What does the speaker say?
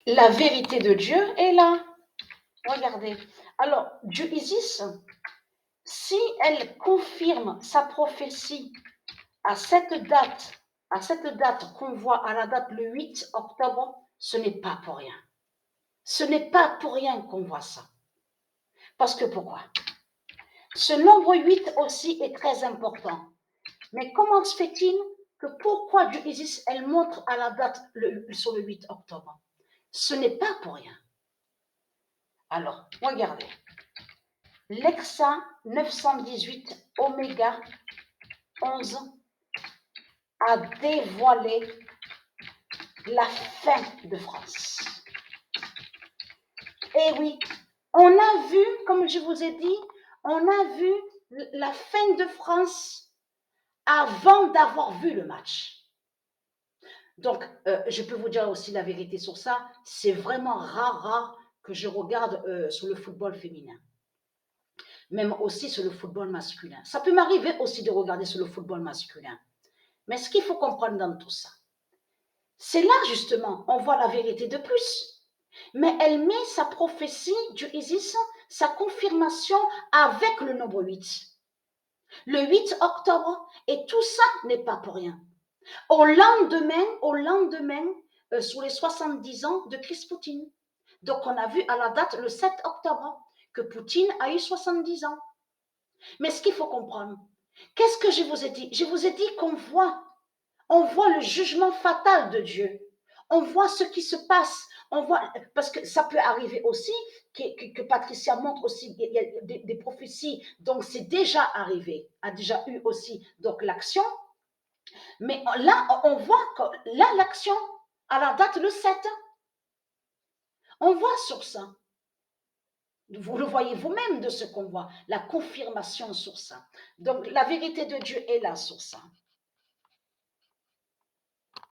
La vérité de Dieu est là. Regardez. Alors, Dieu Isis, si elle confirme sa prophétie à cette date qu'on voit à la date le 8 octobre, ce n'est pas pour rien. Ce n'est pas pour rien qu'on voit ça. Parce que pourquoi? Ce nombre 8 aussi est très important. Mais comment se fait-il que pourquoi Dieu Isis, elle montre à la date sur le 8 octobre? Ce n'est pas pour rien. Alors, regardez. L'Exa 918 Oméga 11 a dévoilé la fin de France. Et oui, on a vu, comme je vous ai dit, on a vu la fin de France avant d'avoir vu le match. Donc, je peux vous dire aussi la vérité sur ça, c'est vraiment rare que je regarde sur le football féminin. Même aussi sur le football masculin. Ça peut m'arriver aussi de regarder sur le football masculin. Mais ce qu'il faut comprendre dans tout ça, c'est là justement, on voit la vérité de plus. Mais elle met sa prophétie du Isis, sa confirmation avec le nombre 8. Le 8 octobre, et tout ça n'est pas pour rien. Au lendemain, sur les 70 ans de Chris Poutine. Donc on a vu à la date le 7 octobre que Poutine a eu 70 ans. Mais ce qu'il faut comprendre, qu'est-ce que je vous ai dit? Je vous ai dit qu'on voit le jugement fatal de Dieu. On voit ce qui se passe. On voit, parce que ça peut arriver aussi que Patricia montre aussi il y a des prophéties. Donc c'est déjà arrivé, a déjà eu aussi donc l'action. Mais là, on voit que là l'action à la date le 7. On voit sur ça. Vous le voyez vous-même de ce qu'on voit, la confirmation sur ça. Donc la vérité de Dieu est là sur ça.